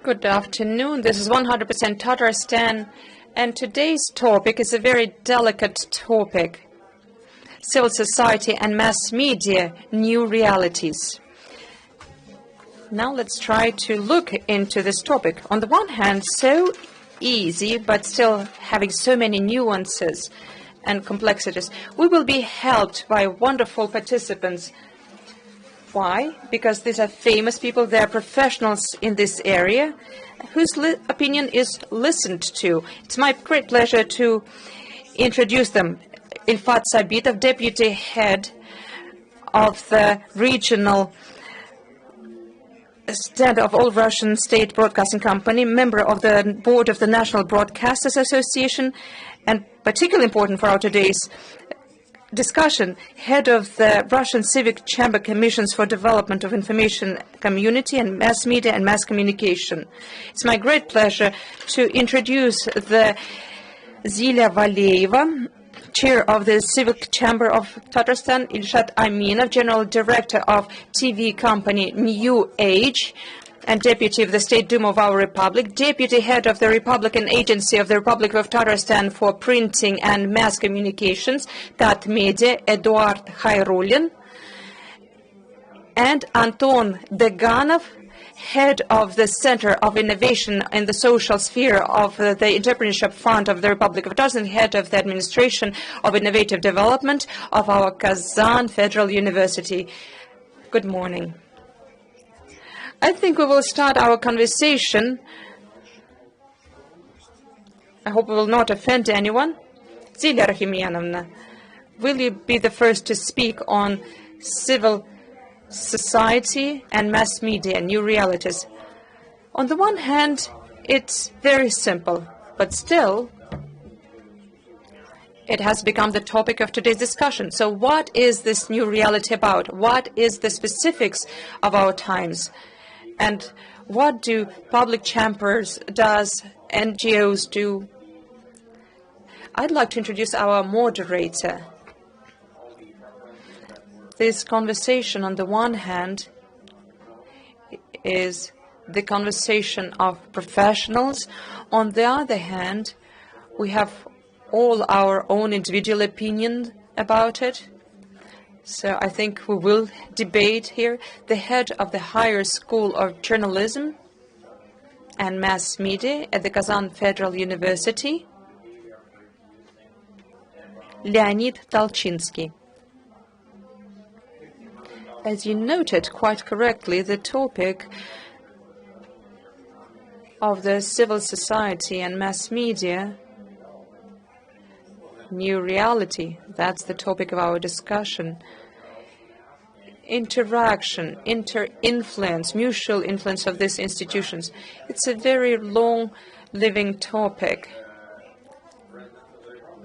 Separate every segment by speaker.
Speaker 1: Good afternoon. This is 100% Tatarstan, and today's topic is a very delicate topic: civil society and mass media, new realities. Now let's try to look into this topic. On the one hand, so easy, but still having so many nuances and complexities. We will be helped by wonderful participants. Why? Because these are famous people, they are professionals in this area, whose opinion is listened to. It's my great pleasure to introduce them. Ilfat Sabitov, Deputy Head of the Regional Stand of All Russian State Broadcasting Company, member of the Board of the National Broadcasters Association, and particularly important for our today's discussion, head of the Russian Civic Chamber Commissions for Development of Information Community and Mass Media and Mass Communication. It's my great pleasure to introduce the Zilia Valeyeva, Chair of the Civic Chamber of Tatarstan, Ilshat Aminov, General Director of TV company New Age, and Deputy of the State Duma of our Republic, Deputy Head of the Republican Agency of the Republic of Tatarstan for Printing and Mass Communications, TAT Media, Eduard Khairulin, and Anton Deganov, Head of the Center of Innovation in the Social Sphere of the Entrepreneurship Fund of the Republic of Tatarstan, Head of the Administration of Innovative Development of our Kazan Federal University. Good morning. I think we will start our conversation. I hope we will not offend anyone. Zilia Rahimyanovna, will you be the first to speak on civil society and mass media, new realities? On the one hand, it's very simple, but still, it has become the topic of today's discussion. So what is this new reality about? What is the specifics of our times? And what do public chambers, does NGOs do? I'd like to introduce our moderator. This conversation, on the one hand, is the conversation of professionals. On the other hand, we have all our own individual opinion about it. So I think we will debate here. The head of the Higher School of Journalism and Mass Media at the Kazan Federal University, Leonid Talchinsky. As you noted quite correctly, the topic of the civil society and mass media, new reality, that's the topic of our discussion. Interaction, inter-influence, mutual influence of these institutions. It's a very long-living topic,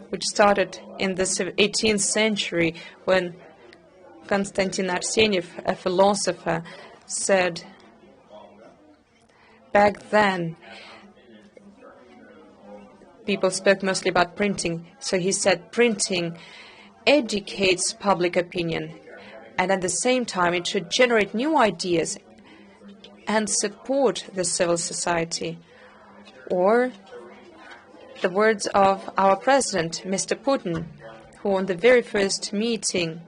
Speaker 1: which started in the 18th century when Konstantin Arseniev, a philosopher, said, back then, people spoke mostly about printing. So he said printing educates public opinion, and at the same time it should generate new ideas and support the civil society. Or the words of our president, Mr. Putin, who on the very first meeting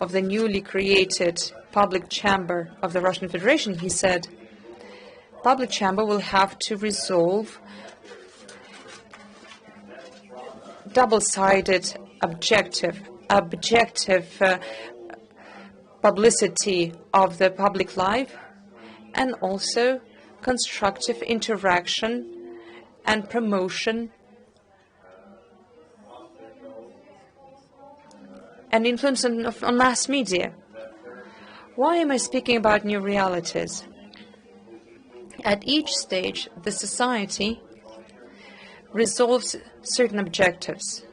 Speaker 1: of the newly created public chamber of the Russian Federation, he said, public chamber will have to resolve double-sided objective publicity of the public life, and also constructive interaction and promotion and influence on mass media. Why am I speaking about new realities? At each stage, the society resolves certain objectives.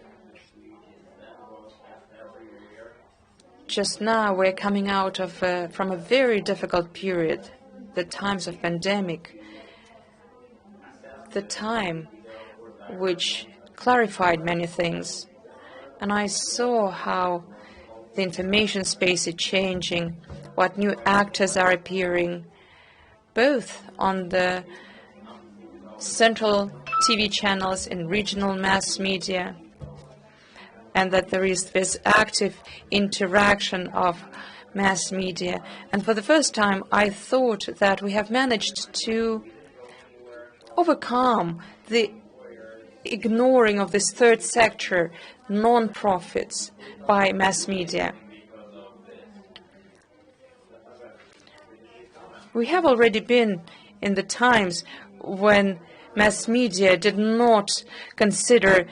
Speaker 1: Just now, we're coming out of from a very difficult period, the times of pandemic, the time which clarified many things. And I saw how the information space is changing, what new actors are appearing, both on the central TV channels and regional mass media, and that there is this active interaction of mass media. And for the first time, I thought that we have managed to overcome the ignoring of this third sector, non-profits, by mass media. We have already been in the times when mass media did not consider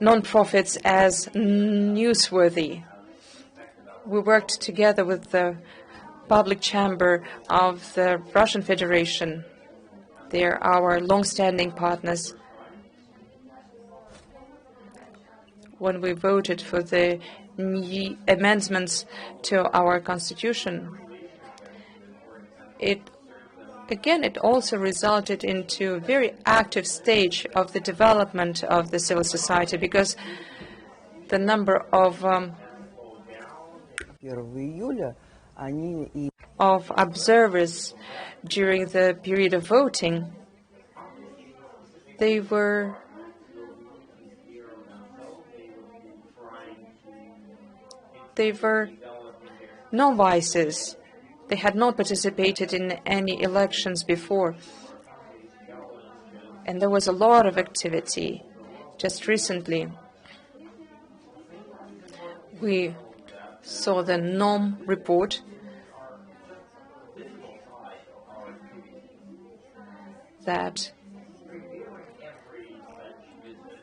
Speaker 1: non-profits as newsworthy. We worked together with the public chamber of the Russian Federation. They're our long-standing partners. When we voted for the amendments to our constitution, it also resulted into a very active stage of the development of the civil society, because the number of observers during the period of voting, they were novices. They had not participated in any elections before. And there was a lot of activity. Just recently, we saw the NOM report that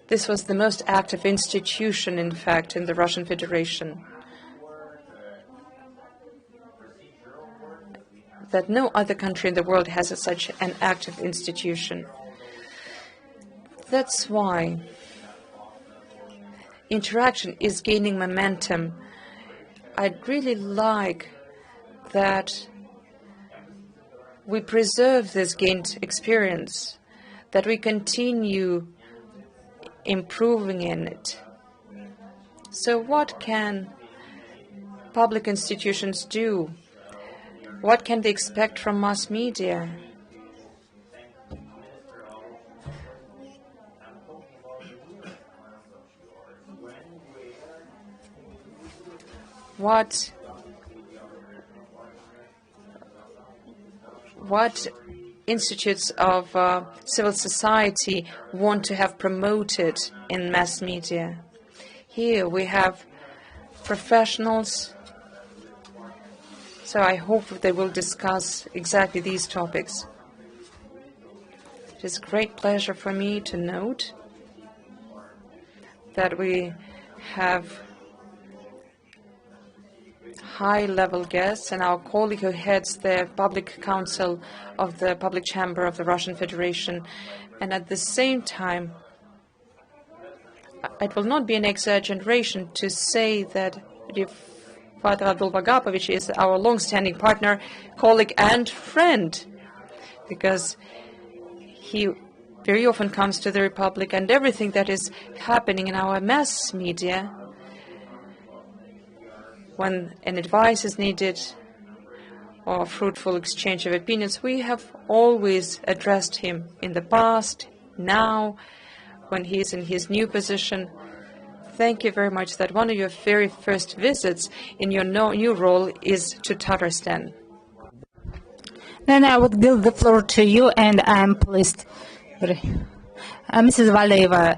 Speaker 1: this was the most active institution, in fact, in the Russian Federation. That no other country in the world has such an active institution. That's why interaction is gaining momentum. I'd really like that we preserve this gained experience, that we continue improving in it. So what can public institutions do? What can they expect from mass media? What institutes of civil society want to have promoted in mass media? Here we have professionals. So I hope they will discuss exactly these topics. It is a great pleasure for me to note that we have high-level guests, and our colleague who heads the Public Council of the Public Chamber of the Russian Federation. And at the same time, it will not be an exaggeration to say that Father Radul Vagapovich is our long-standing partner, colleague, and friend, because he very often comes to the Republic, and everything that is happening in our mass media, when an advice is needed or fruitful exchange of opinions, we have always addressed him in the past, now, when he's in his new position. Thank you very much that one of your very first visits in your new role is to Tatarstan.
Speaker 2: Then I would give the floor to you, and I'm pleased. Mrs. Valeva,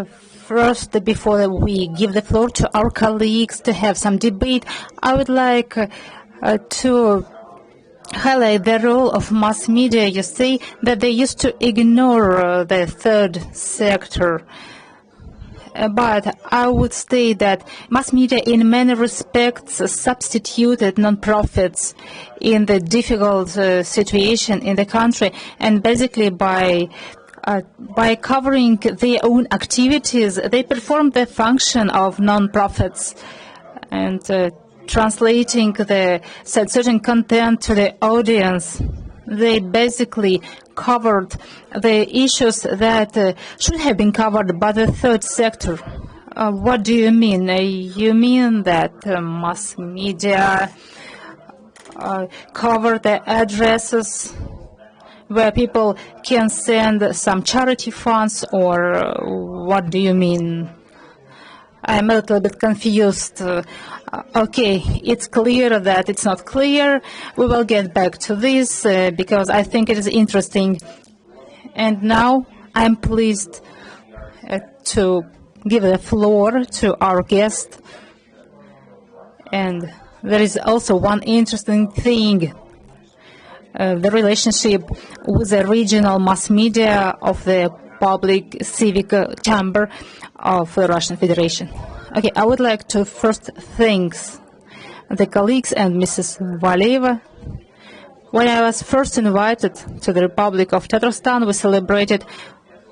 Speaker 2: first, before we give the floor to our colleagues to have some debate, I would like to highlight the role of mass media. You say that they used to ignore the third sector. But I would say that mass media in many respects substituted non-profits in the difficult situation in the country, and basically by covering their own activities, they perform the function of non-profits and translating the certain content to the audience. They basically covered the issues that should have been covered by the third sector. What do you mean? You mean that mass media cover the addresses where people can send some charity funds, or what do you mean? I'm a little bit confused. Okay, it's clear that it's not clear. We will get back to this because I think it is interesting. And now I'm pleased to give the floor to our guest. And there is also one interesting thing, the relationship with the regional mass media of the public civic chamber of the Russian Federation. Okay, I would like to first thank the colleagues and Mrs. Valeva. When I was first invited to the Republic of Tatarstan, we celebrated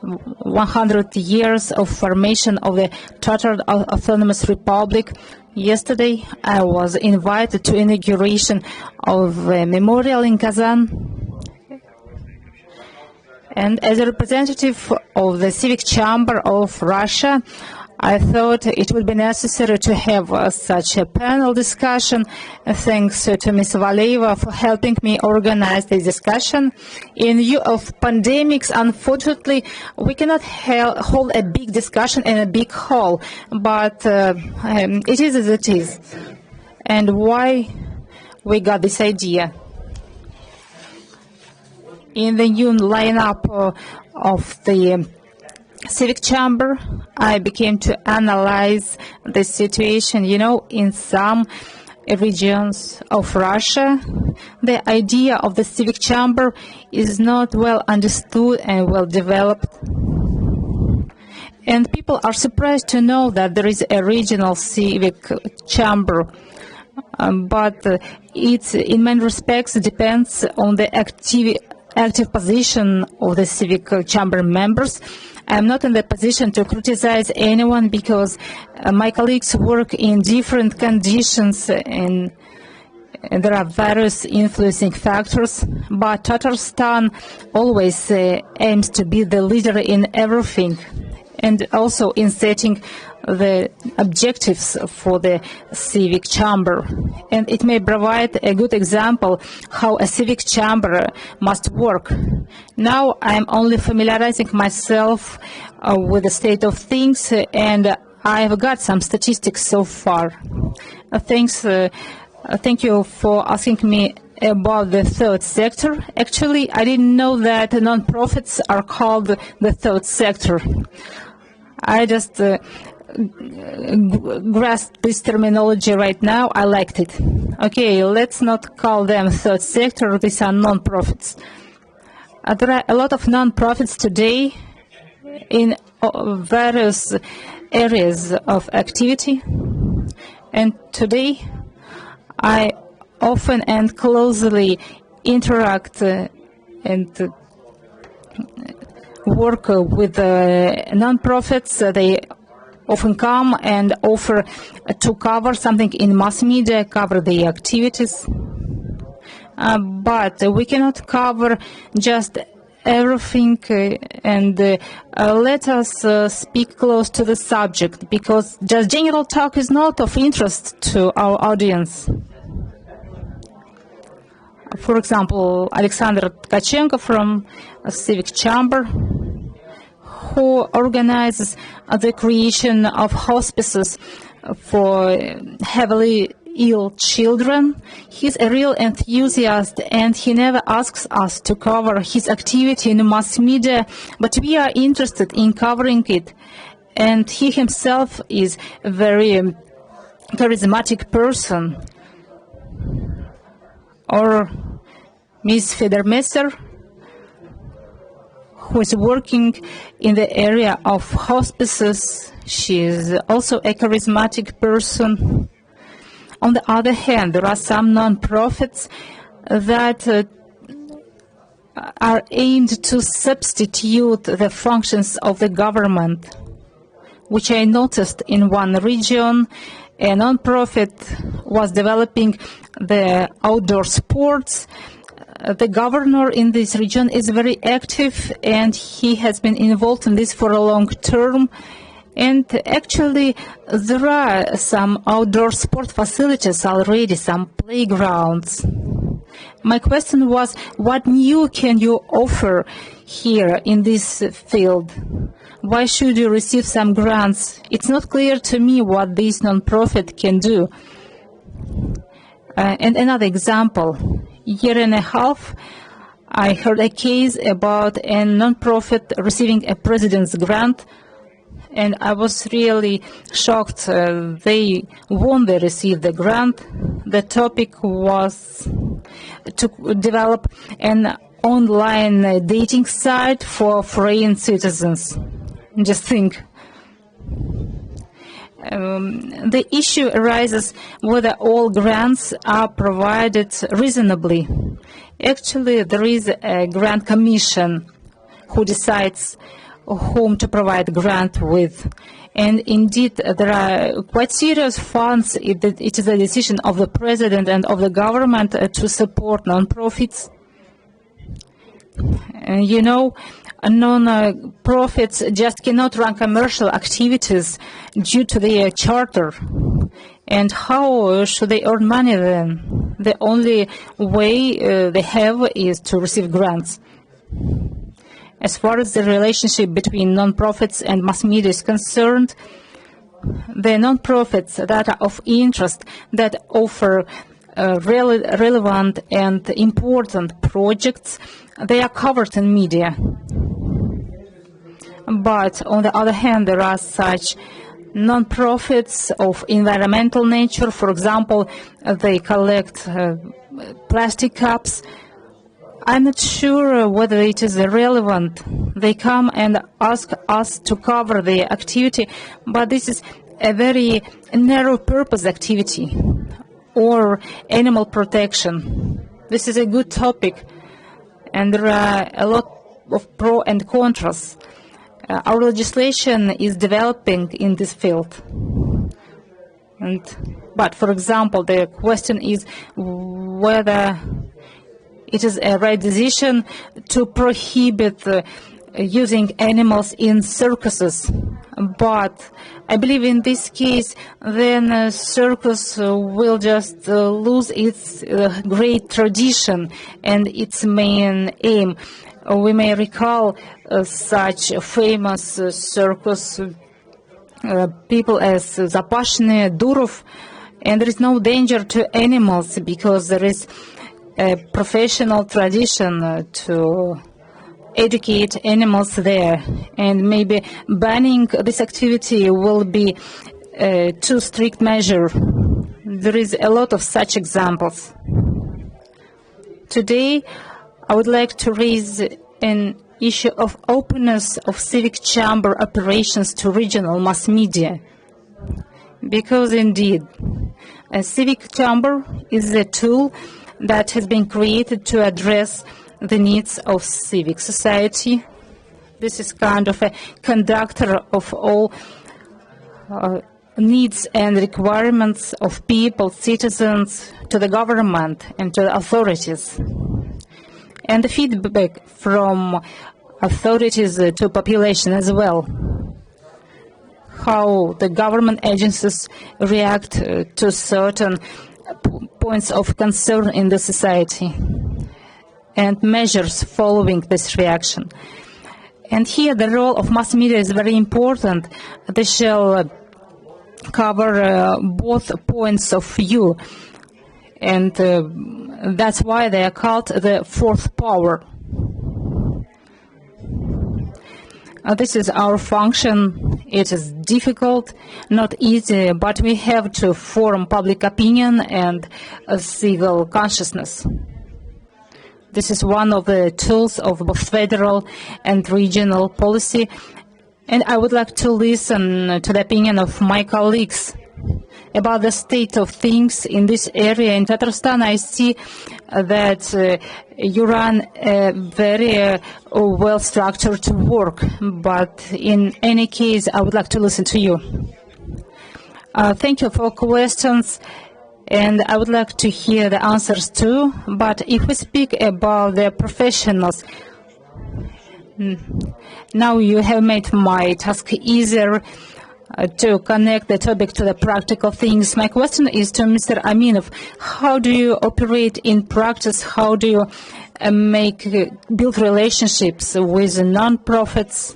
Speaker 2: 100 years of formation of the Tatar Autonomous Republic. Yesterday, I was invited to inauguration of a memorial in Kazan. And as a representative of the Civic Chamber of Russia, I thought it would be necessary to have such a panel discussion. Thanks to Ms. Valeva for helping me organize this discussion. In view of pandemics, unfortunately, we cannot hold a big discussion in a big hall, but it is as it is. And why we got this idea? In the new lineup of the Civic Chamber, I began to analyze the situation. You know, in some regions of Russia, the idea of the Civic Chamber is not well understood and well developed. And people are surprised to know that there is a regional Civic Chamber. But it, in many respects, depends on the active position of the Civic Chamber members. I'm not in the position to criticize anyone because my colleagues work in different conditions and there are various influencing factors, but Tatarstan always aims to be the leader in everything and also in setting the objectives for the Civic Chamber. And it may provide a good example how a Civic Chamber must work. Now I'm only familiarizing myself with the state of things, and I've got some statistics so far. Thank you for asking me about the third sector. Actually, I didn't know that non-profits are called the third sector. I just grasped this terminology right now. I liked it. Okay, let's not call them third sector. These are non-profits. There are a lot of non-profits today in various areas of activity. And today, I often and closely interact and work with non-profits. They often come and offer to cover something in mass media, cover the activities. But we cannot cover just everything, and let us speak close to the subject, because just general talk is not of interest to our audience. For example, Alexander Tkachenko from Civic Chamber, who organizes the creation of hospices for heavily ill children. He's a real enthusiast, and he never asks us to cover his activity in mass media, but we are interested in covering it. And he himself is a very charismatic person. Or Ms. Federmesser, who is working in the area of hospices. She is also a charismatic person. On the other hand, there are some non-profits that are aimed to substitute the functions of the government, which I noticed in one region. A non-profit was developing the outdoor sports. The governor in this region is very active, and he has been involved in this for a long term. And actually, there are some outdoor sport facilities already, some playgrounds. My question was, what new can you offer here in this field? Why should you receive some grants? It's not clear to me what this non-profit can do. And another example, year and a half, I heard a case about a non-profit receiving a president's grant, and I was really shocked. They received the grant. The topic was to develop an online dating site for foreign citizens. Just think. The issue arises whether all grants are provided reasonably. Actually, there is a grant commission who decides whom to provide grant with. And indeed, there are quite serious funds. It is a decision of the president and of the government to support non-profits. You know, non-profits just cannot run commercial activities due to their charter. And how should they earn money then? The only way they have is to receive grants. As far as the relationship between non-profits and mass media is concerned, the non-profits that are of interest, that offer relevant and important projects, they are covered in media. But on the other hand, there are such non-profits of environmental nature. For example, they collect plastic cups. I'm not sure whether it is relevant. They come and ask us to cover their activity, but this is a very narrow purpose activity, or animal protection. This is a good topic, and there are a lot of pro and contras. Our legislation is developing in this field. But, for example, the question is whether it is a right decision to prohibit using animals in circuses. But I believe in this case, then circus will just lose its great tradition and its main aim. We may recall such famous circus people as Zapashny, Durov, and there is no danger to animals because there is a professional tradition to educate animals there, and maybe banning this activity will be a too strict measure. There is a lot of such examples. Today, I would like to raise an issue of openness of civic chamber operations to regional mass media, because indeed, a civic chamber is a tool that has been created to address the needs of civic society. This is kind of a conductor of all needs and requirements of people, citizens, to the government and to the authorities. And the feedback from authorities to population as well. How the government agencies react to certain points of concern in the society, and measures following this reaction. And here the role of mass media is very important. They shall cover both points of view, and that's why they are called the fourth power. This is our function. It is difficult, not easy, but we have to form public opinion and civil consciousness. This is one of the tools of both federal and regional policy, and I would like to listen to the opinion of my colleagues about the state of things in this area. In Tatarstan, I see that you run a very well-structured work, but in any case, I would like to listen to you. Thank you for questions, and I would like to hear the answers too. But if we speak about the professionals, now you have made my task easier. to connect the topic to the practical things. My question is to Mr. Aminov. How do you operate in practice? How do you build relationships with non-profits?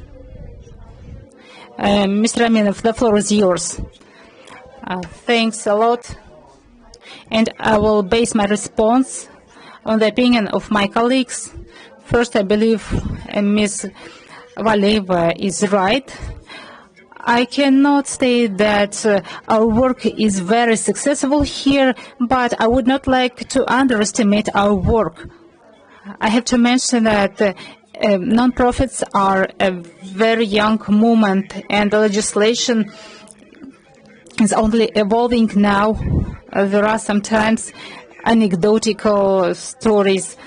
Speaker 2: Mr. Aminov, the floor is yours. Thanks a lot. And I will base my response on the opinion of my colleagues. First, I believe Ms. Valeva is right. I cannot say that our work is very successful here, but I would not like to underestimate our work. I have to mention that non-profits are a very young movement, and the legislation is only evolving now. There are sometimes anecdotal stories,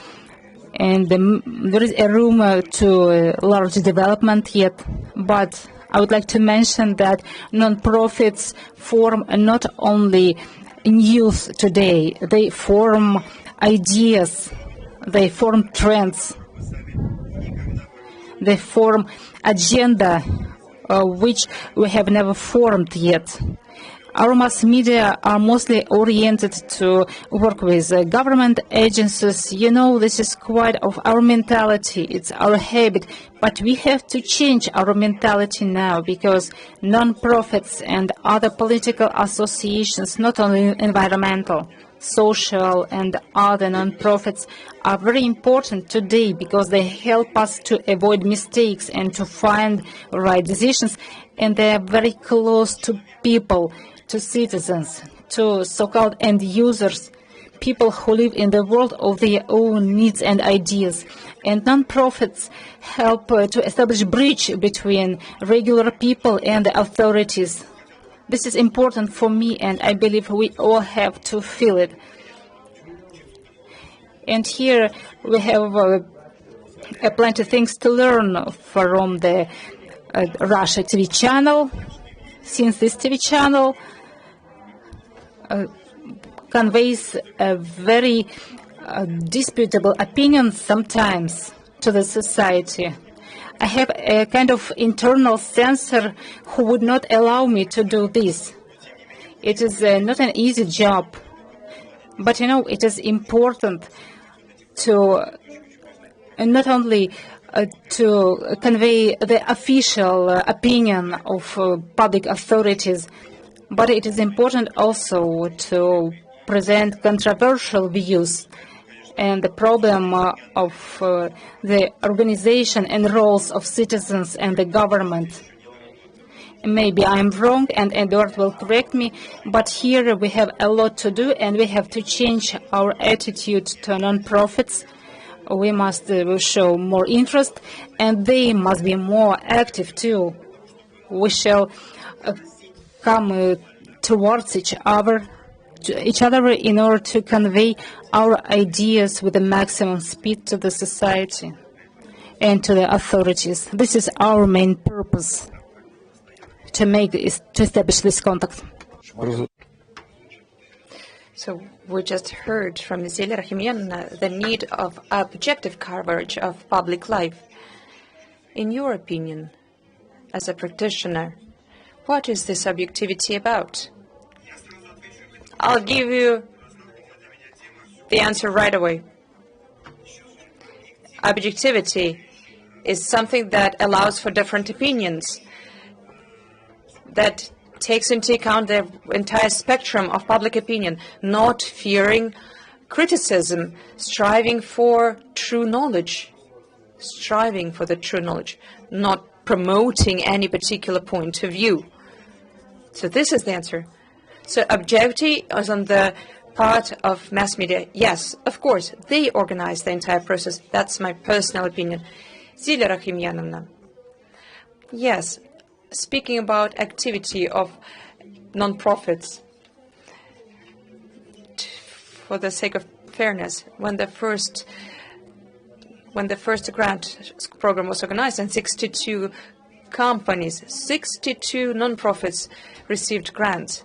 Speaker 2: and there is a room to large development yet. But I would like to mention that non-profits form not only youth today, they form ideas, they form trends, they form agenda which we have never formed yet. Our mass media are mostly oriented to work with government agencies. You know, this is quite of our mentality. It's our habit. But we have to change our mentality now, because non-profits and other political associations, not only environmental, social and other non-profits, are very important today because they help us to avoid mistakes and to find right decisions. And they are very close to people, to citizens, to so-called end users, people who live in the world of their own needs and ideas. And non-profits help to establish a bridge between regular people and the authorities. This is important for me, and I believe we all have to feel it. And here we have plenty of things to learn from the Russia TV channel, since this TV channel conveys a very disputable opinion sometimes to the society. I have a kind of internal censor who would not allow me to do this. It is not an easy job, but you know, it is important to not only to convey the official opinion of public authorities, but it is important also to present controversial views and the problem of the organization and roles of citizens and the government. Maybe I'm wrong, and Eduard will correct me, but here we have a lot to do, and we have to change our attitude to non-profits. We must show more interest, and they must be more active too. We shall come towards each other in order to convey our ideas with the maximum speed to the society and to the authorities. This is our main purpose, to establish this contact.
Speaker 1: So we just heard from Zelia Rahimyan the need of objective coverage of public life. In your opinion, as a practitioner, what is this objectivity about? I'll give you the answer right away. Objectivity is something that allows for different opinions, that takes into account the entire spectrum of public opinion, not fearing criticism, striving for true knowledge, not promoting any particular point of view. So this is the answer. So objectivity is on the part of mass media. Yes, of course, they organize the entire process. That's my personal opinion. Zelia Rahimyanovna. Yes, speaking about activity of non-profits, for the sake of fairness, when the first grant program was organized, and 62 companies, 62 non-profits received grants,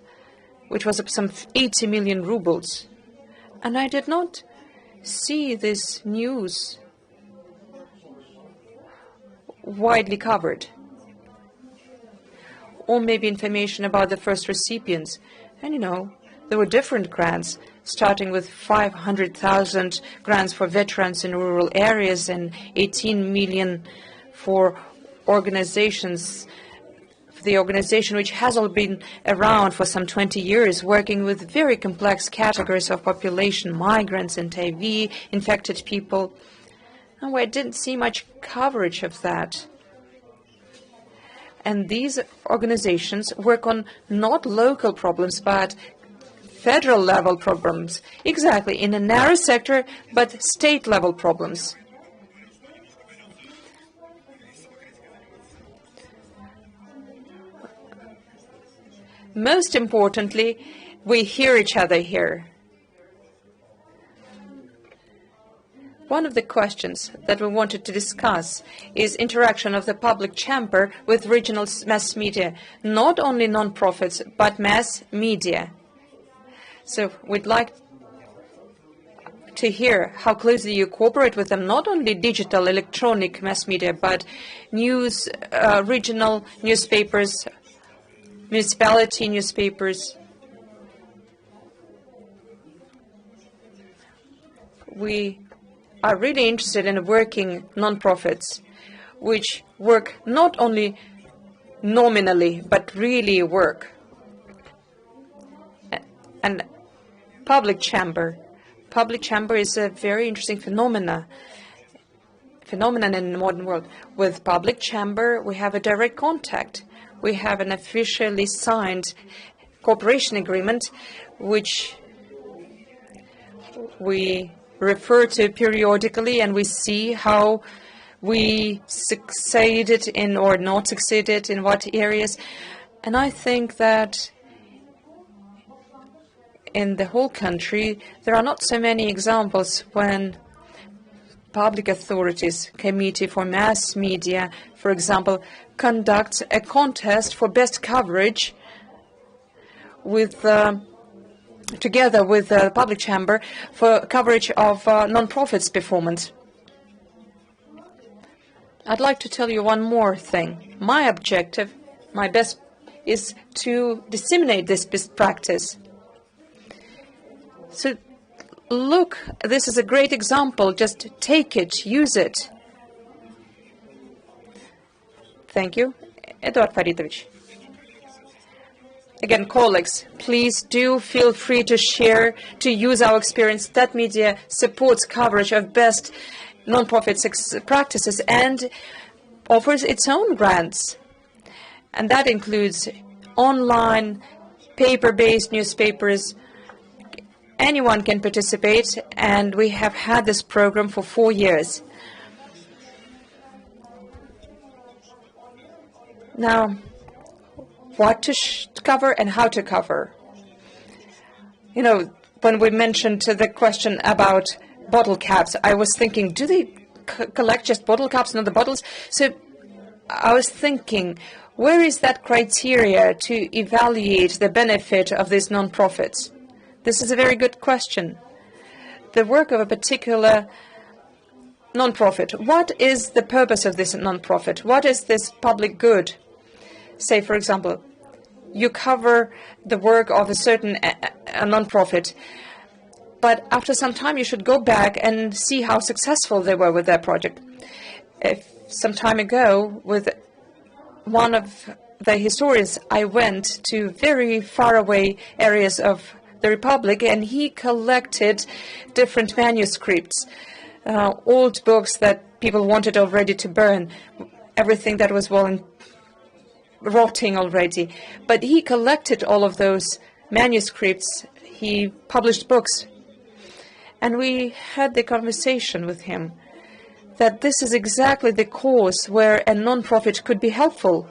Speaker 1: which was some 80 million rubles. And I did not see this news widely covered. or maybe information about the first recipients. And there were different grants, starting with 500,000 grants for veterans in rural areas and 18 million for organizations. The organization which has all been around for some 20 years, working with very complex categories of population, migrants and HIV, infected people. And I didn't see much coverage of that. And these organizations work on not local problems, but federal level problems. Exactly, in a narrow sector, but state level problems. Most importantly, we hear each other here. One of the questions that we wanted to discuss is interaction of the public chamber with regional mass media, not only non-profits, but mass media. So we'd like to hear how closely you cooperate with them, not only digital, electronic mass media, but news, regional newspapers, municipality newspapers. We are really interested in working non-profits, which work not only nominally, but really work. And public chamber. Public chamber is a very interesting phenomenon in the modern world. With public chamber, we have a direct contact. We have an officially signed cooperation agreement, which we refer to periodically, and we see how we succeeded in or not succeeded in what areas. And I think that in the whole country, there are not so many examples when public authorities, Committee for Mass Media, for example, conducts a contest for best coverage with together with the public chamber for coverage of non-profits performance. I'd like to tell you one more thing. My objective, my best, is to disseminate this best practice. So look, this is a great example. Just take it, use it. Thank you. Eduard Faridovich. Again, colleagues, please do feel free to share, to use our experience. That media supports coverage of best non-profit practices and offers its own grants. And that includes online, paper-based newspapers. Anyone can participate, and we have had this program for 4 years. Now, what to cover and how to cover. When we mentioned the question about bottle caps, I was thinking, do they collect just bottle caps, not the bottles? So I was thinking, where is that criteria to evaluate the benefit of these non-profits? This is a very good question. The work of a particular non-profit. What is the purpose of this non-profit? What is this public good? Say, for example, you cover the work of a certain non-profit, but after some time you should go back and see how successful they were with their project. Some time ago, with one of the historians, I went to very faraway areas of the Republic, and he collected different manuscripts, old books that people wanted already to burn, everything that was rotting already. But he collected all of those manuscripts. He published books. And we had the conversation with him that this is exactly the cause where a non-profit could be helpful.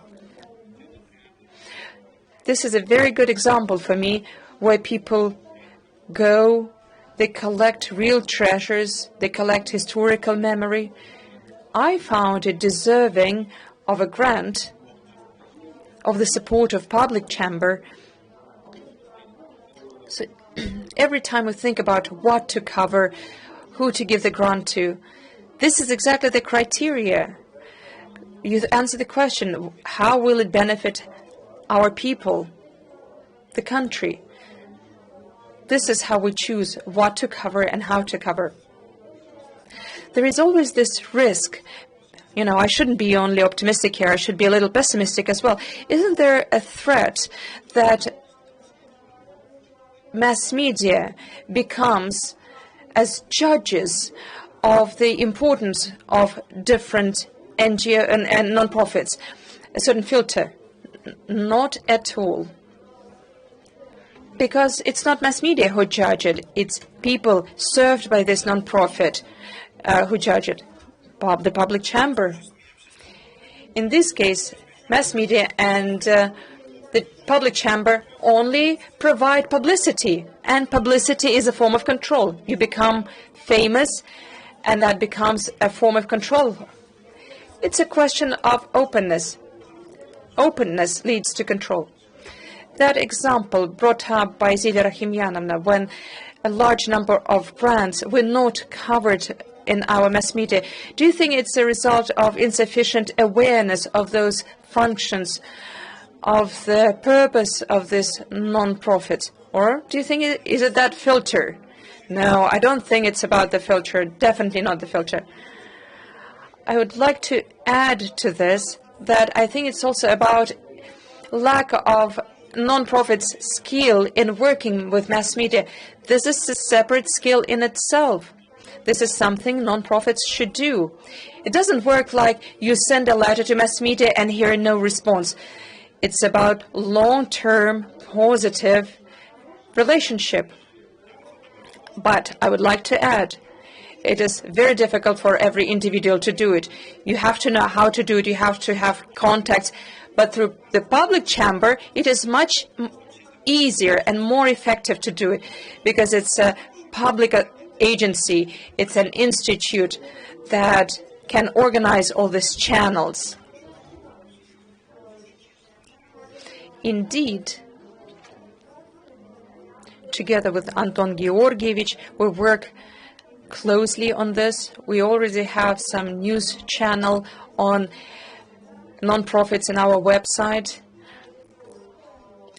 Speaker 1: This is a very good example for me where people go, they collect real treasures, they collect historical memory. I found it deserving of a grant, of the support of public chamber. So every time we think about what to cover, who to give the grant to, this is exactly the criteria. You answer the question, how will it benefit our people, the country. This is how we choose what to cover and how to cover. There is always this risk. I shouldn't be only optimistic here, I should be a little pessimistic as well. Isn't there a threat that mass media becomes as judges of the importance of different NGO and non-profits, a certain filter? Not at all. Because it's not mass media who judge it, it's people served by this non-profit who judge it, the public chamber. In this case, mass media and the public chamber only provide publicity, and publicity is a form of control. You become famous, and that becomes a form of control. It's a question of openness. Openness leads to control. That example brought up by Zilya Rahimyanovna, when a large number of brands were not covered in our mass media, do you think it's a result of insufficient awareness of those functions, of the purpose of this non-profit? Or do you think is it that filter? No, I don't think it's about the filter, definitely not the filter. I would like to add to this that I think it's also about lack of non-profits' skill in working with mass media. This is a separate skill in itself. This is something non-profits should do. It doesn't work like you send a letter to mass media and hear no response. It's about long-term, positive relationship. But I would like to add, it is very difficult for every individual to do it. You have to know how to do it. You have to have contacts. But through the public chamber, it is much easier and more effective to do it, because it's a public agency. It's an institute that can organize all these channels. Indeed, together with Anton Georgievich, we work closely on this. We already have some news channel on non-profits in our website,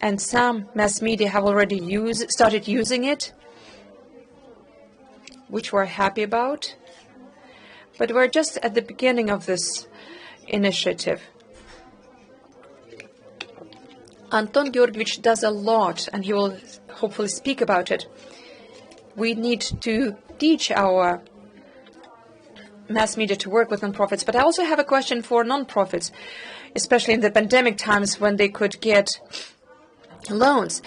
Speaker 1: and some mass media have already started using it, which we're happy about. But we're just at the beginning of this initiative. Anton Georgievich does a lot, and he will hopefully speak about it. We need to teach our mass media to work with non-profits. But I also have a question for non-profits, especially in the pandemic times when they could get loans.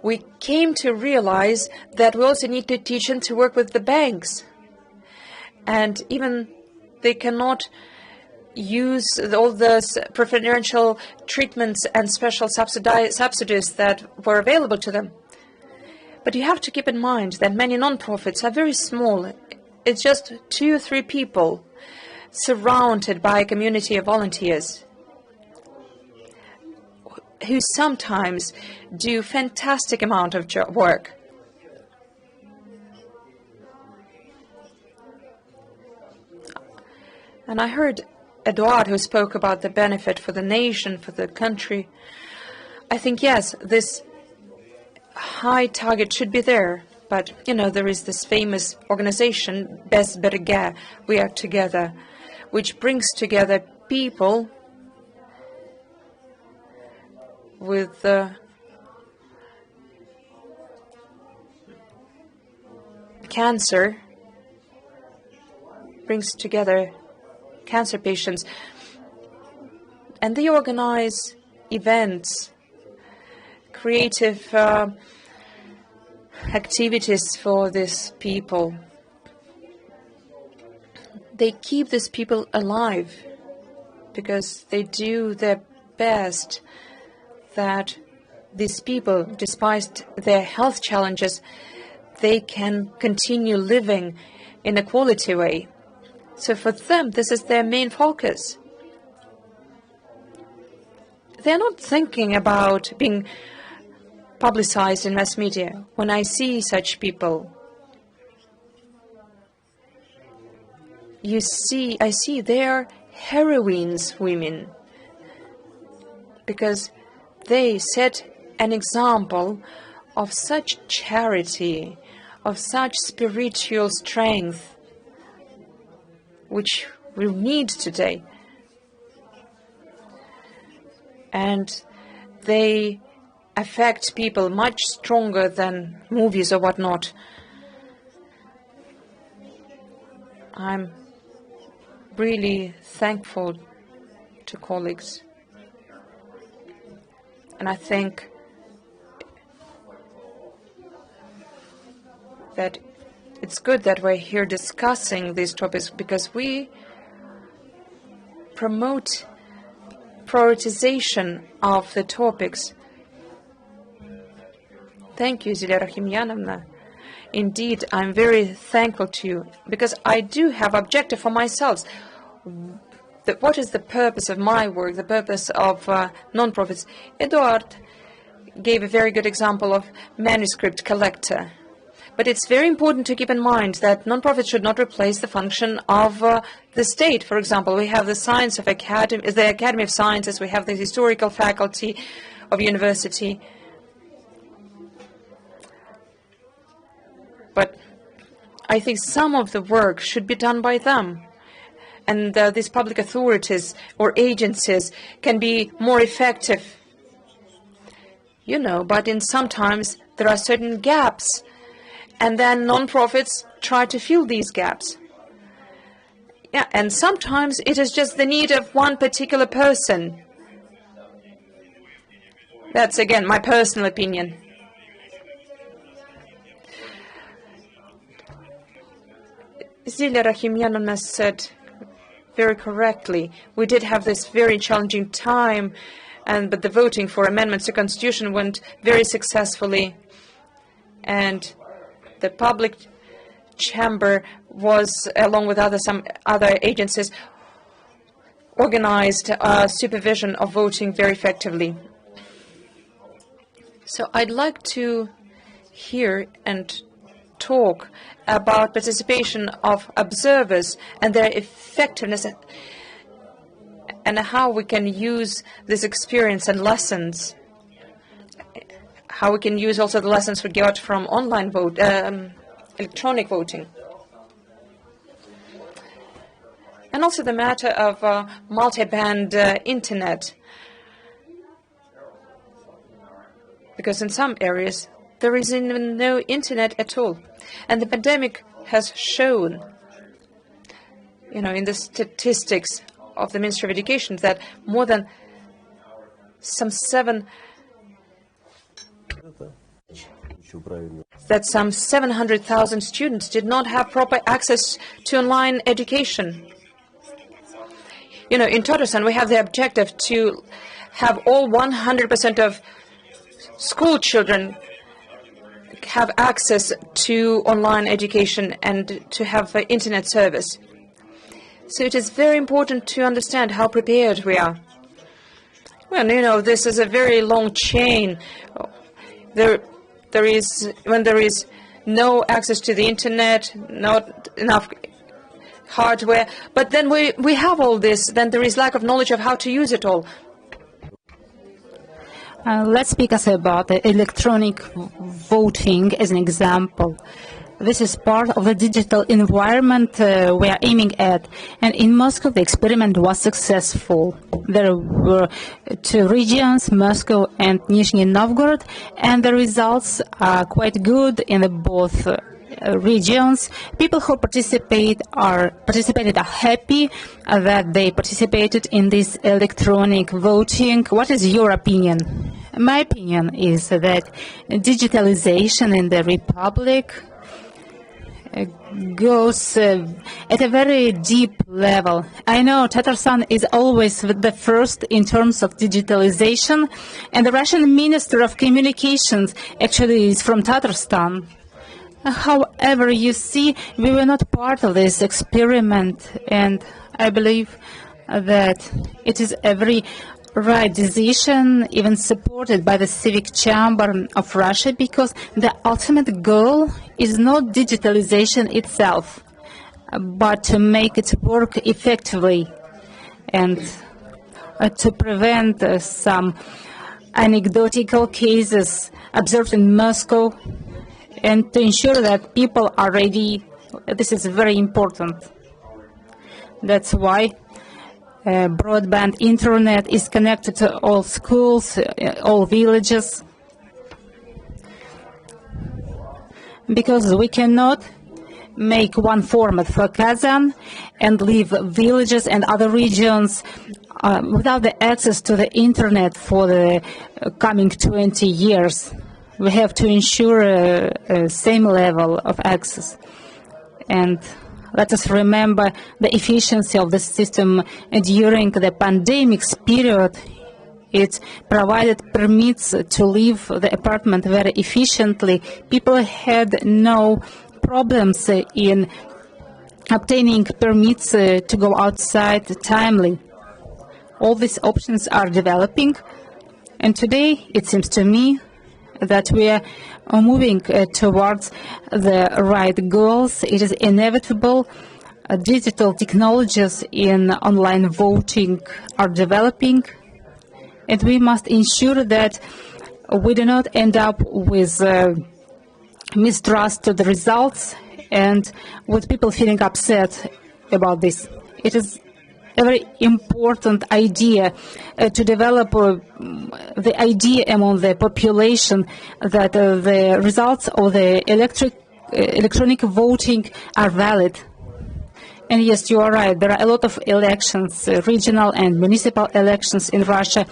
Speaker 1: We came to realize that we also need to teach them to work with the banks. And even they cannot use all those preferential treatments and special subsidies that were available to them. But you have to keep in mind that many non-profits are very small. It's just 2 or 3 people surrounded by a community of volunteers who sometimes do fantastic amount of work. And I heard Eduard, who spoke about the benefit for the nation, for the country. I think, yes, this high target should be there. But, there is this famous organization, Bez Berega, We Are Together, which brings together people with cancer, brings together cancer patients, and they organize events, creative activities for these people. They keep these people alive because they do their best that these people, despite their health challenges, they can continue living in a quality way. So for them, this is their main focus. They're not thinking about being publicized in mass media. When I see such people, I see they're heroines, women, because they set an example of such charity, of such spiritual strength, which we need today. And they affect people much stronger than movies or whatnot. I'm really thankful to colleagues. And I think that it's good that we're here discussing these topics, because we promote prioritization of the topics. Thank you, Zilya Rahimyanovna. Indeed, I'm very thankful to you, because I do have objective for myself. What is the purpose of my work, the purpose of non-profits? Eduard gave a very good example of manuscript collector. But it's very important to keep in mind that non-profits should not replace the function of the state. For example, we have the Academy of Sciences, we have the historical faculty of university. But I think some of the work should be done by them. And these public authorities or agencies can be more effective. You know, but sometimes there are certain gaps, and then non-profits try to fill these gaps. Yeah, and sometimes it is just the need of one particular person. That's, again, my personal opinion. Zilya Rahimyanovna said very correctly, we did have this very challenging time, but the voting for amendments to Constitution went very successfully. And the public chamber was, along with some other agencies, organized supervision of voting very effectively. So I'd like to hear and talk about participation of observers and their effectiveness, and how we can use this experience and lessons, how we can use also the lessons we got from online electronic voting. And also the matter of multi-band internet. Because in some areas there is even no internet at all. And the pandemic has shown, you know, in the statistics of the Ministry of Education, that more than some 700,000 students did not have proper access to online education. You know, in Tatarstan we have the objective to have all 100% of school children have access to online education and to have internet service. So it is very important to understand how prepared we are. Well, you know, this is a very long chain. When there is no access to the internet, not enough hardware, but then we have all this, then there is lack of knowledge of how to use it all.
Speaker 2: Let's speak about the electronic voting as an example. This is part of the digital environment we are aiming at. And in Moscow, the experiment was successful. There were two regions, Moscow and Nizhny Novgorod, and the results are quite good in both regions. People who participated are happy that they participated in this electronic voting. What is your opinion? My opinion is that digitalization in the Republic goes at a very deep level. I know Tatarstan is always the first in terms of digitalization, and the Russian Minister of Communications actually is from Tatarstan. However, you see, we were not part of this experiment, and I believe that it is a very right decision, even supported by the Civic Chamber of Russia, because the ultimate goal is not digitalization itself, but to make it work effectively and to prevent some anecdotal cases observed in Moscow, and to ensure that people are ready. This is very important. That's why broadband internet is connected to all schools, all villages, because we cannot make one format for Kazan and leave villages and other regions without the access to the internet for the coming 20 years. We have to ensure a same level of access. And let us remember the efficiency of the system during the pandemic period. It provided permits to leave the apartment very efficiently. People had no problems in obtaining permits to go outside timely. All these options are developing, and today it seems to me that we are moving towards the right goals. It is inevitable. Digital technologies in online voting are developing, and we must ensure that we do not end up with mistrust to the results and with people feeling upset about this. It is a very important idea to develop the idea among the population that the results of the electronic voting are valid. And yes, you are right, there are a lot of elections, regional and municipal elections in Russia.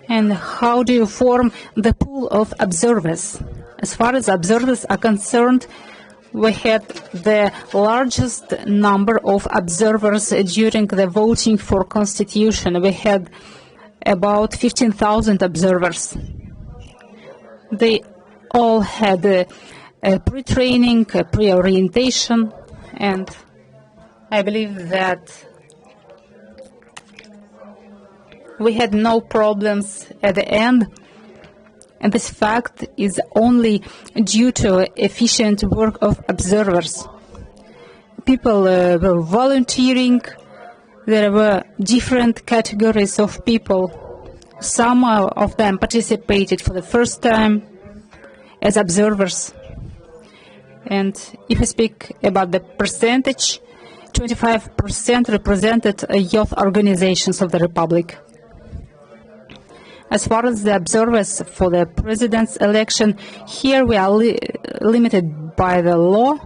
Speaker 2: And how do you form the pool of observers? As far as observers are concerned, we had the largest number of observers during the voting for Constitution. We had about 15,000 observers. They all had a pre-training, a pre-orientation, and I believe that we had no problems at the end. And this fact is only due to efficient work of observers. People were volunteering. There were different categories of people. Some of them participated for the first time as observers. And if we speak about the percentage, 25% represented youth organizations of the Republic. As far as the observers for the president's election, here we are limited by the law.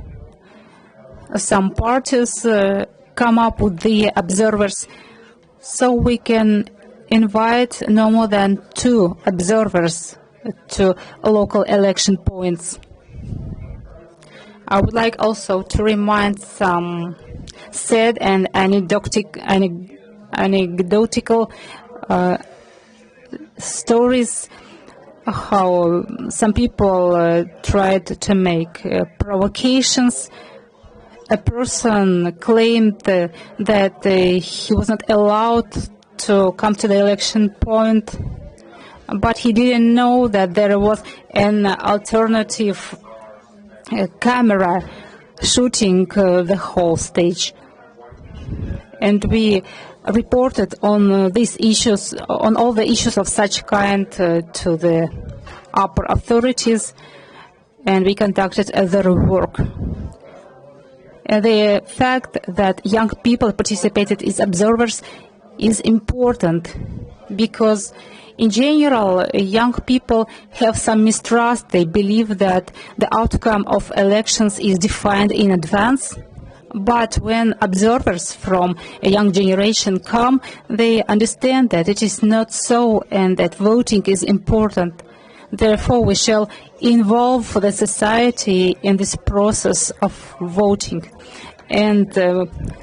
Speaker 2: Some parties come up with the observers, so we can invite no more than 2 observers to local election points. I would like also to remind some sad and anecdotal stories, how some people tried to make provocations. A person claimed that he was not allowed to come to the election point, but he didn't know that there was an alternative camera shooting the whole stage. And we reported on these issues, on all the issues of such kind to the upper authorities, and we conducted their work. The fact that young people participated as observers is important because in general, young people have some mistrust. They believe that the outcome of elections is defined in advance. But when observers from a young generation come, they understand that it is not so and that voting is important. Therefore, we shall involve the society in this process of voting. And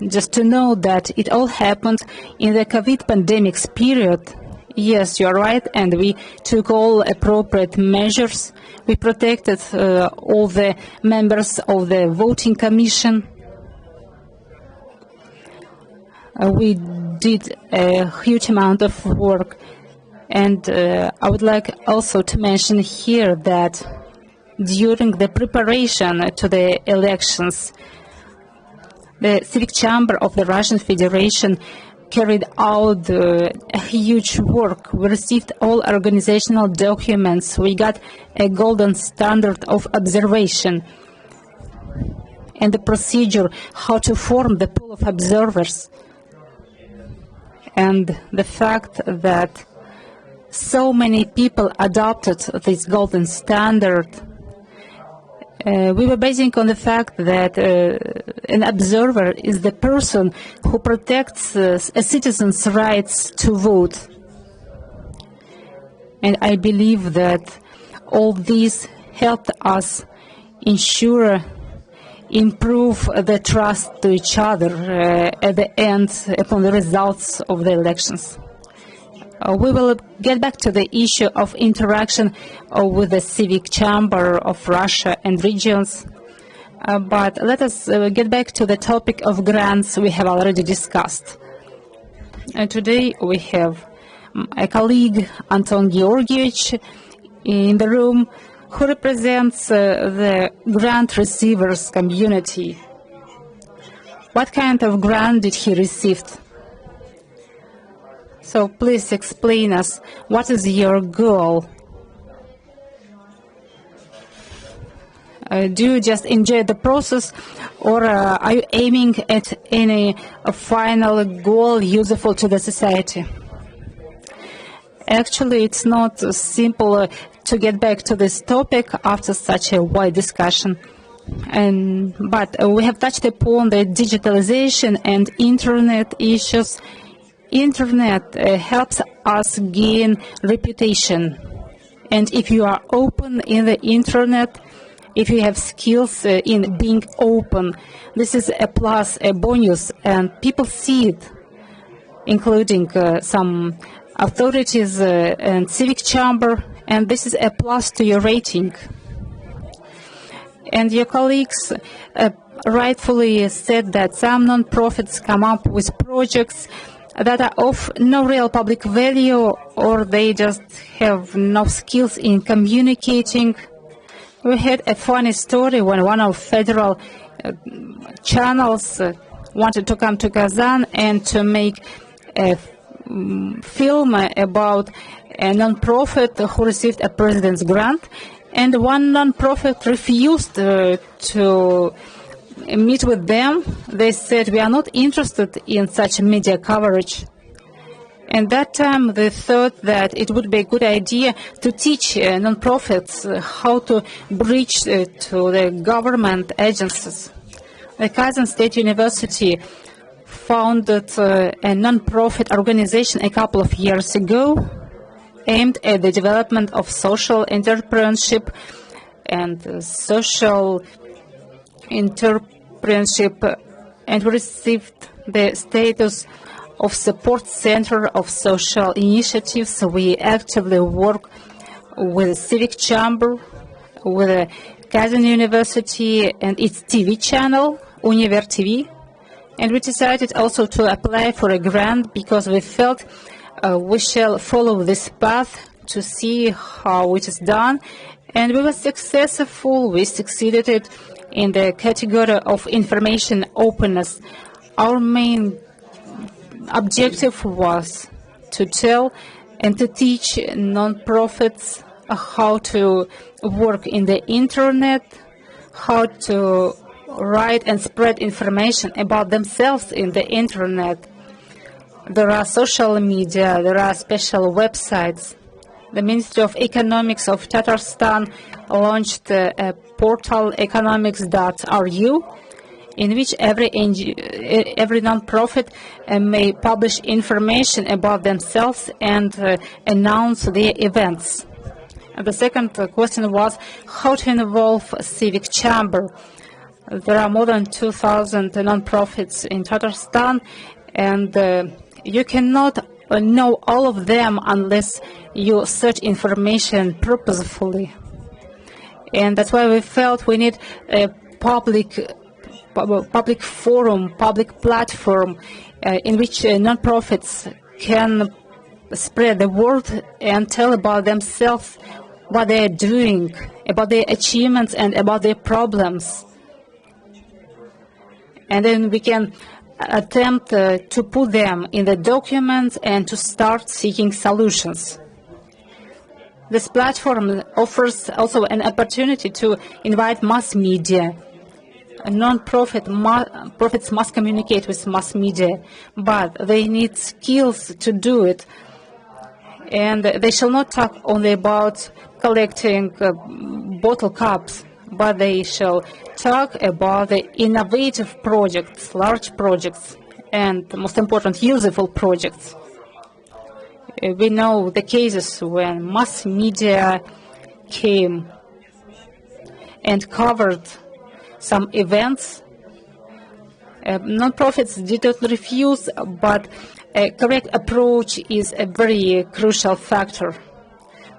Speaker 2: just to know that it all happened in the COVID pandemic period. Yes, you are right, and we took all appropriate measures. We protected all the members of the voting commission. We did a huge amount of work, and I would like also to mention here that during the preparation to the elections, the Civic Chamber of the Russian Federation carried out a huge work. We received all organizational documents. We got a golden standard of observation and the procedure how to form the pool of observers. And the fact that so many people adopted this golden standard, we were basing on the fact that an observer is the person who protects a citizen's rights to vote. And I believe that all these helped us improve the trust to each other at the end upon the results of the elections. We will get back to the issue of interaction with the Civic Chamber of Russia and regions, but let us get back to the topic of grants we have already discussed. Today we have a colleague, Anton Georgievich, in the room, who represents the grant receivers community. What kind of grant did he receive? So please explain us, what is your goal? Do you just enjoy the process, or are you aiming at any final goal useful to the society? Actually, it's not simple to get back to this topic after such a wide discussion. But we have touched upon the digitalization and internet issues. Internet helps us gain reputation. And if you are open in the internet, if you have skills in being open, this is a plus, a bonus, and people see it, including some authorities and civic chamber, and this is a plus to your rating. And your colleagues rightfully said that some non-profits come up with projects that are of no real public value, or they just have no skills in communicating. We had a funny story when one of federal channels wanted to come to Kazan and to make a film about a non-profit who received a president's grant, and one non-profit refused to meet with them. They said, we are not interested in such media coverage. And that time they thought that it would be a good idea to teach non-profits how to bridge to the government agencies. The Kazan State University founded a non-profit organization a couple of years ago aimed at the development of social entrepreneurship and social entrepreneurship, and we received the status of support center of social initiatives. We actively work with the Civic Chamber, with the Kazan University and its TV channel, Univer TV. And we decided also to apply for a grant because we felt we shall follow this path to see how it is done. And we were successful. We succeeded it in the category of information openness. Our main objective was to tell and to teach non-profits how to work in the internet, how to write and spread information about themselves in the internet. There are social media, there are special websites. The Ministry of Economics of Tatarstan launched a portal, economics.ru, in which every non-profit may publish information about themselves and announce their events. And the second question was how to involve Civic Chamber. There are more than 2,000 non-profits in Tatarstan, and you cannot know all of them unless you search information purposefully. And that's why we felt we need a public forum, public platform in which non-profits can spread the word and tell about themselves, what they are doing, about their achievements and about their problems. And then we can attempt to put them in the documents and to start seeking solutions. This platform offers also an opportunity to invite mass media. Non-profits must communicate with mass media, but they need skills to do it. And they shall not talk only about collecting bottle caps, but they shall talk about the innovative projects, large projects, and most important, useful projects. We know the cases when mass media came and covered some events. Non-profits did not refuse, but a correct approach is a very crucial factor.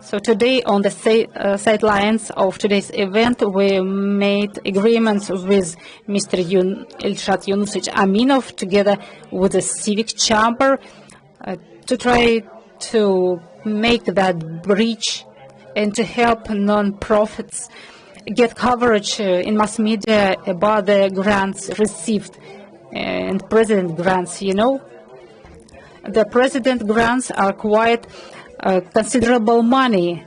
Speaker 2: So today, on the sidelines of today's event, we made agreements with Mr. Ilshad Yunusovich Aminov, together with the Civic Chamber, to try to make that bridge and to help non-profits get coverage in mass media about the grants received and president grants. You know, the president grants are quite considerable money.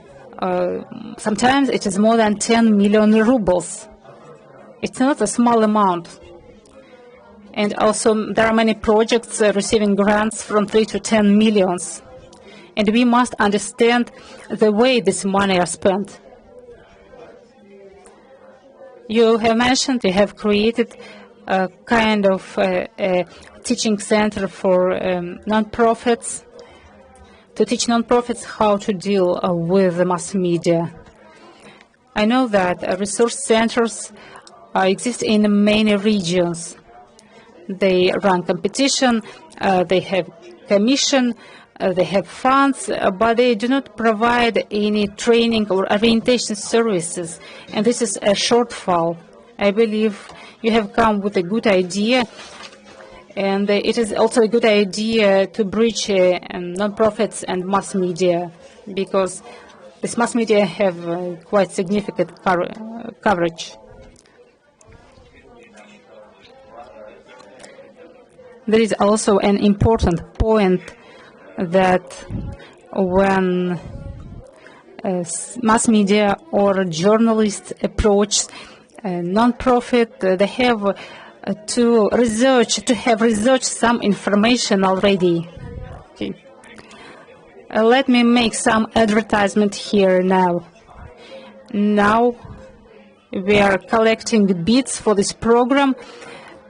Speaker 2: Sometimes it is more than 10 million rubles. It's not a small amount. And also there are many projects receiving grants from 3 to 10 millions. And we must understand the way this money are spent. You have mentioned you have created a kind of a teaching center for non-profits, to teach non-profits how to deal with the mass media. I know that resource centers exist in many regions. They run competition, they have commission, they have funds, but they do not provide any training or orientation services, and this is a shortfall. I believe you have come with a good idea, and it is also a good idea to bridge non-profits and mass media, because this mass media have quite significant coverage. There is also an important point that when mass media or journalists approach non-profit, they have to have researched some information already. Okay. Let me make some advertisement here now. Now we are collecting bids for this program.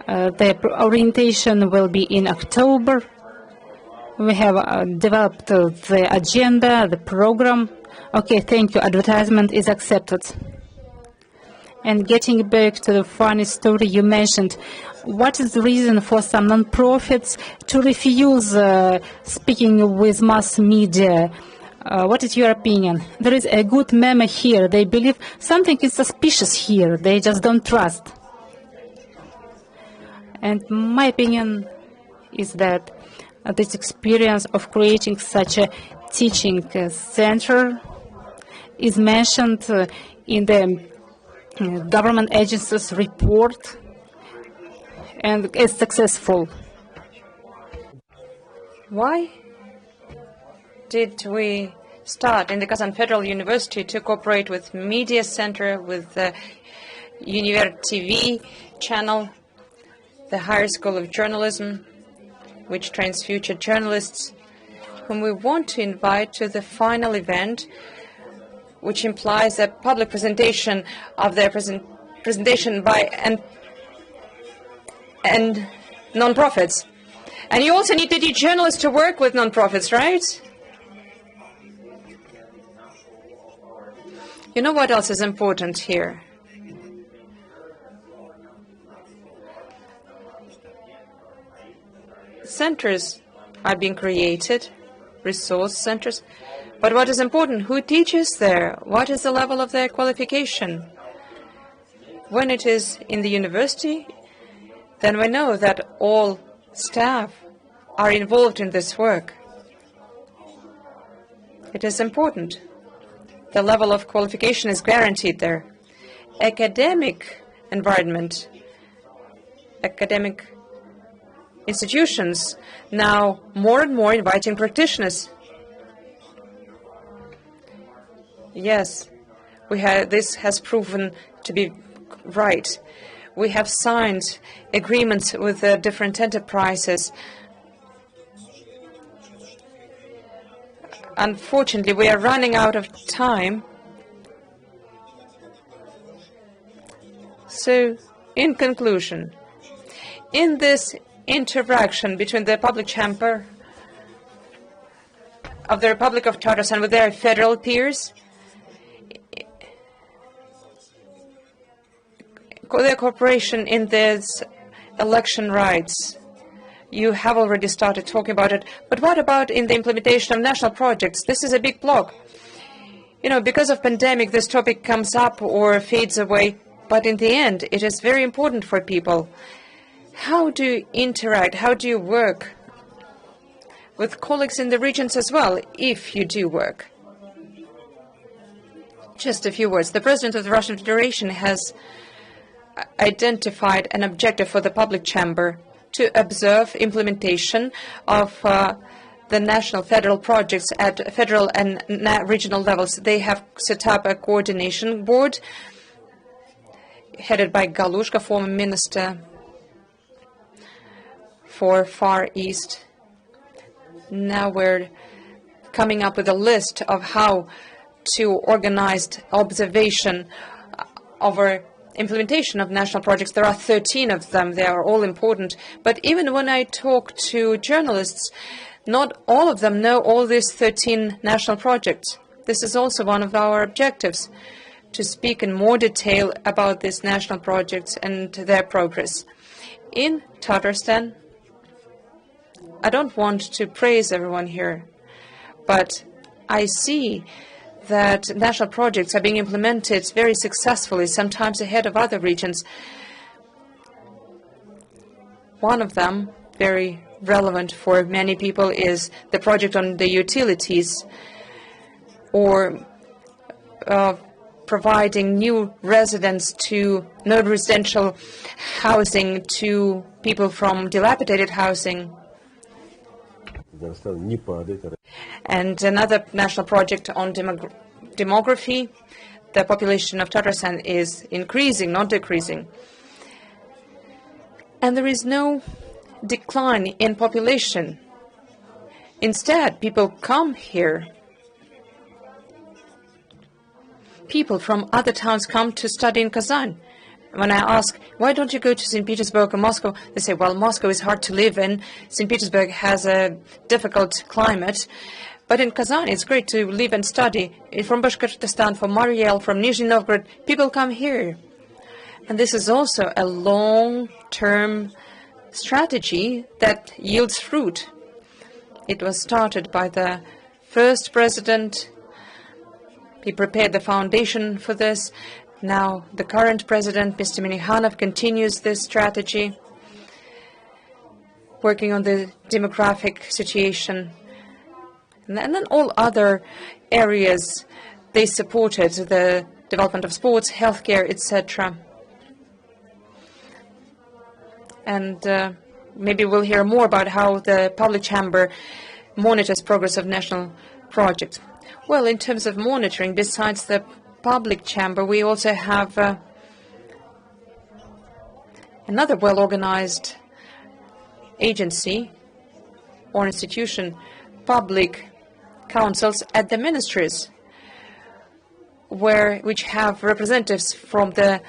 Speaker 2: The orientation will be in October. We have developed the agenda, the program. Okay, thank you. Advertisement is accepted. And getting back to the funny story you mentioned, what is the reason for some non-profits to refuse speaking with mass media? What is your opinion? There is a good meme here. They believe something is suspicious here. They just don't trust. And my opinion is that this experience of creating such a teaching center is mentioned in the government agency's report and is successful.
Speaker 1: Why did we start in the Kazan Federal University to cooperate with Media Center, with the Univer TV channel, the Higher School of Journalism, which trains future journalists, whom we want to invite to the final event, which implies a public presentation of their presentation by and non-profits. And you also need to teach journalists to work with non-profits, right? You know what else is important here? Centers are being created, resource centers. But what is important? Who teaches there? What is the level of their qualification? When it is in the university, then we know that all staff are involved in this work. It is important. The level of qualification is guaranteed there. Academic environment, academic institutions now more and more inviting practitioners. Yes, this has proven to be right. We have signed agreements with different enterprises. Unfortunately, we are running out of time. So, in conclusion, in this interaction between the public chamber of the Republic of Tatarstan with their federal peers, their cooperation in this election rights, you have already started talking about it, but what about in the implementation of national projects? This is a big block. You know, because of pandemic, this topic comes up or fades away, but in the end, it is very important for people. How do you interact? How do you work with colleagues in the regions as well, if you do work? Just a few words. The President of the Russian Federation has identified an objective for the public chamber to observe implementation of the national federal projects at federal and regional levels. They have set up a coordination board headed by Galushka, former minister for Far East. Now we're coming up with a list of how to organize observation over implementation of national projects. There are 13 of them. They are all important. But even when I talk to journalists, not all of them know all these 13 national projects. This is also one of our objectives, to speak in more detail about these national projects and their progress. In Tatarstan, I don't want to praise everyone here, but I see that national projects are being implemented very successfully, sometimes ahead of other regions. One of them, very relevant for many people, is the project on the utilities, or providing new residential housing to people from dilapidated housing. And another national project on demography. The population of Tatarstan is increasing, not decreasing. And there is no decline in population. Instead, people come here. People from other towns come to study in Kazan. When I ask, why don't you go to St. Petersburg or Moscow? They say, well, Moscow is hard to live in. St. Petersburg has a difficult climate. But in Kazan, it's great to live and study. From Bashkortostan, from Mariel, from Nizhny Novgorod, people come here. And this is also a long-term strategy that yields fruit. It was started by the first president. He prepared the foundation for this. Now the current president, Mr. Minnikhanov, continues this strategy, working on the demographic situation. And then all other areas, they supported the development of sports, healthcare, etc. And maybe we'll hear more about how the public chamber monitors progress of national projects. Well, in terms of monitoring, besides the public chamber, we also have another well-organized agency or institution, public councils at the ministries, which have representatives from the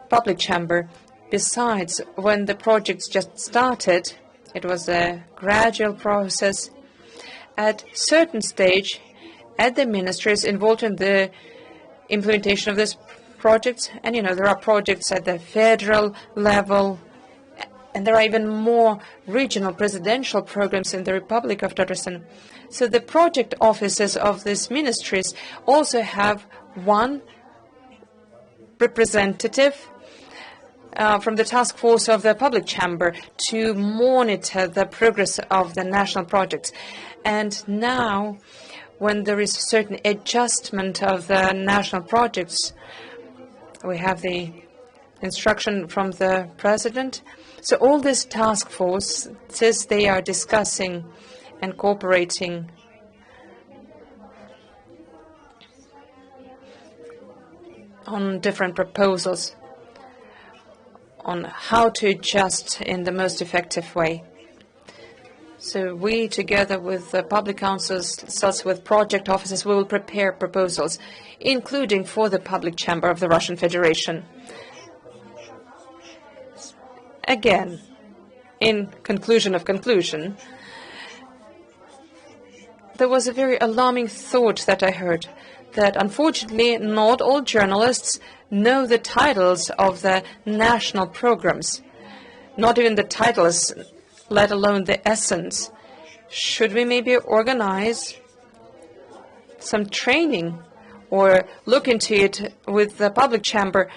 Speaker 1: public chamber. Besides, when the projects just started, it was a gradual process. At certain stage, at the ministries involved in the implementation of this project, and there are projects at the federal level, and there are even more regional presidential programs in the Republic of Tatarstan. So the project offices of these ministries also have one representative from the task force of the public chamber to monitor the progress of the national projects. And now, when there is a certain adjustment of the national projects, we have the instruction from the president. So all this task force says they are discussing and cooperating on different proposals on how to adjust in the most effective way. So we, together with the public councils, with project offices, we will prepare proposals, including for the public chamber of the Russian Federation. Again, in conclusion of conclusion, there was a very alarming thought that I heard, that unfortunately not all journalists know the titles of the national programs, not even the titles, let alone the essence. Should we maybe organize some training or look into it with the public chamber,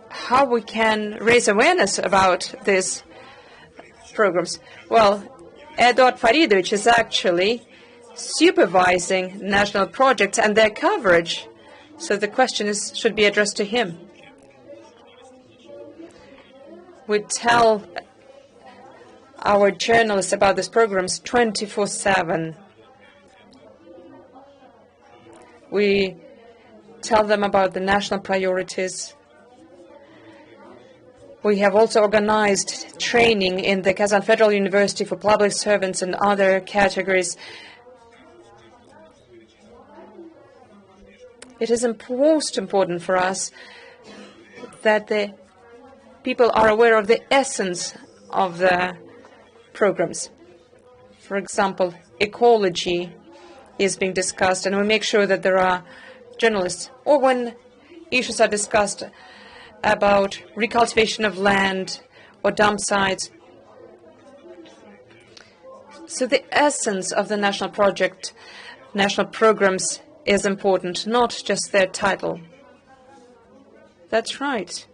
Speaker 1: how we can raise awareness about these programs? Well, Eduard Faridovich is actually supervising national projects and their coverage. So the question should be addressed to him. We tell our journalists about these programs 24/7. We tell them about the national priorities. We have also organized training in the Kazan Federal University for public servants and other categories. It is most important for us that the people are aware of the essence of the programs. For example, ecology is being discussed, and we make sure that there are journalists. Or when issues are discussed about recultivation of land or dump sites. So the essence of the national project, national programs, is important, not just their title. That's right.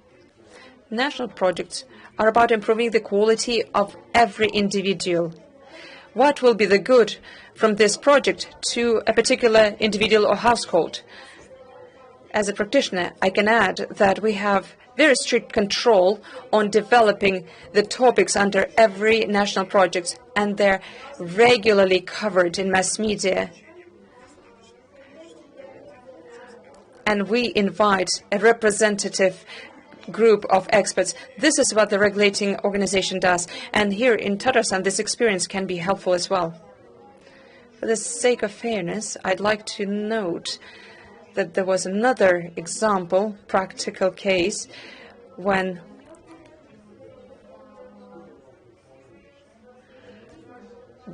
Speaker 1: National projects are about improving the quality of every individual. What will be the good from this project to a particular individual or household? As a practitioner, I can add that we have very strict control on developing the topics under every national project, and they're regularly covered in mass media. And we invite a representative group of experts. This is what the regulating organization does. And here in Tatarstan, this experience can be helpful as well. For the sake of fairness, I'd like to note that there was another example, practical case, when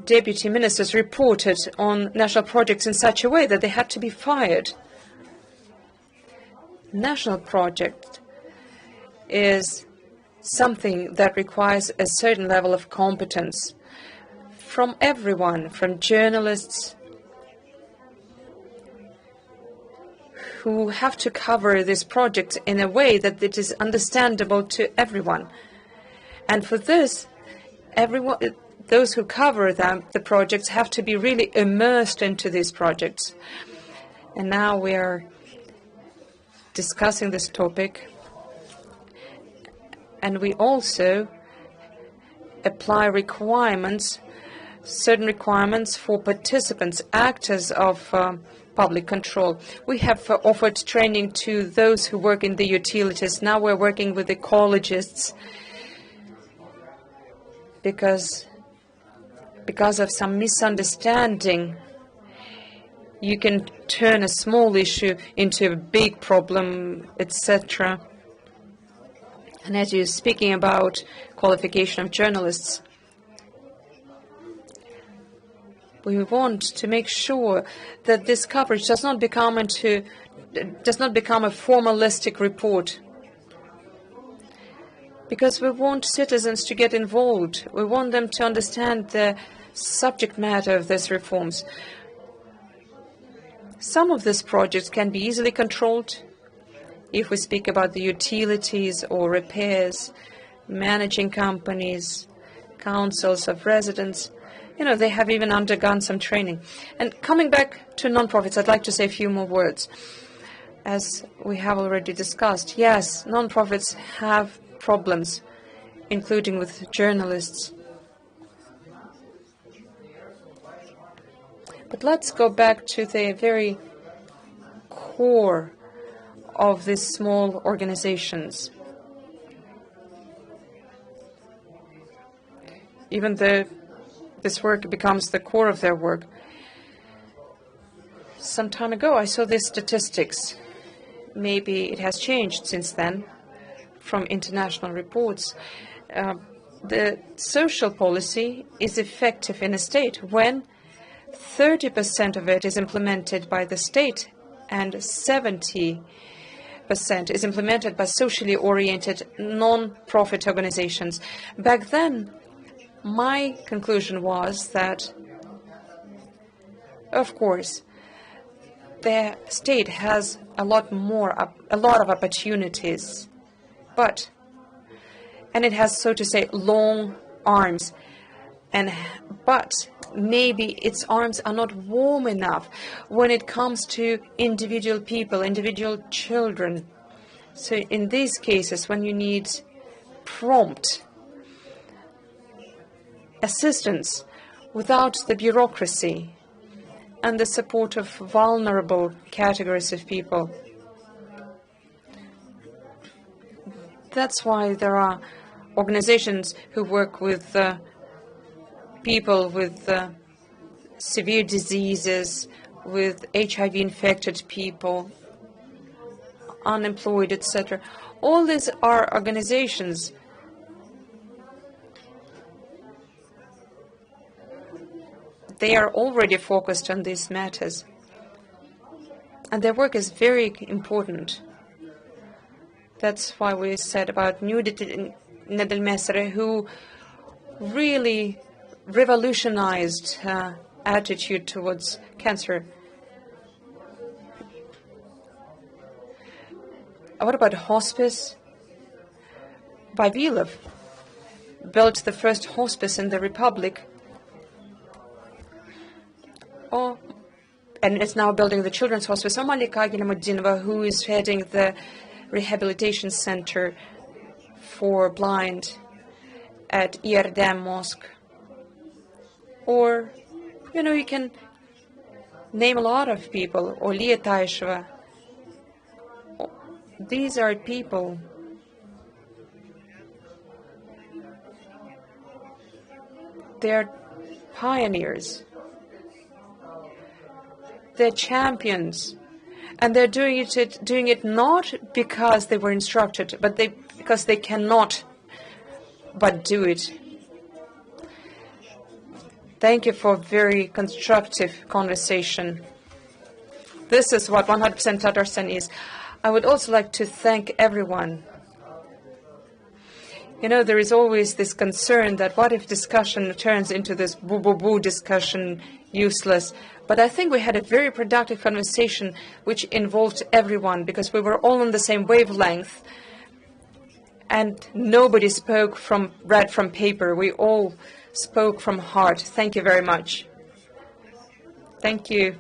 Speaker 1: deputy ministers reported on national projects in such a way that they had to be fired. National project is something that requires a certain level of competence from everyone, from journalists who have to cover this project in a way that it is understandable to everyone. And for this, everyone, those who cover them, the projects, have to be really immersed into these projects. And now we are discussing this topic, and we also apply requirements, certain requirements for participants, actors of public control. We have offered training to those who work in the utilities. Now we're working with ecologists because of some misunderstanding, you can turn a small issue into a big problem, etc. And as you're speaking about qualification of journalists, we want to make sure that this coverage does not become a formalistic report, because we want citizens to get involved. We want them to understand the subject matter of these reforms. Some of these projects can be easily controlled. If we speak about the utilities or repairs, managing companies, councils of residents, they have even undergone some training. And coming back to non-profits, I'd like to say a few more words. as we have already discussed, yes, non-profits have problems, including with journalists. But let's go back to the very core of these small organizations. Even though this work becomes the core of their work. Some time ago, I saw these statistics. Maybe it has changed since then from international reports. The social policy is effective in a state when 30% of it is implemented by the state and 70% is implemented by socially oriented non-profit organizations. Back then, my conclusion was that, of course, the state has a lot of opportunities, and it has, so to say, long arms, but maybe its arms are not warm enough when it comes to individual people, individual children. So in these cases, when you need prompt assistance without the bureaucracy and the support of vulnerable categories of people. That's why there are organizations who work with people with severe diseases, with HIV-infected people, unemployed, etc. All these are organizations they are already focused on these matters. And their work is very important. That's why we said about Judith Nedlmesser, who really revolutionized her attitude towards cancer. What about hospice? Vavilov built the first hospice in the Republic. And is now building the children's hospice. Or Malika Gilmudinova, who is heading the rehabilitation center for blind at Erdem Mosque. Or, you can name a lot of people. Or Lia Taisheva. These are people they're pioneers. They're champions, and they're doing it not because they were instructed, but because they cannot but do it. Thank you for a very constructive conversation. This is what 100% Tatarstan is. I would also like to thank everyone. There is always this concern that what if discussion turns into this boo-boo-boo discussion, useless. But I think we had a very productive conversation which involved everyone because we were all on the same wavelength and nobody read from paper. We all spoke from heart. Thank you very much. Thank you.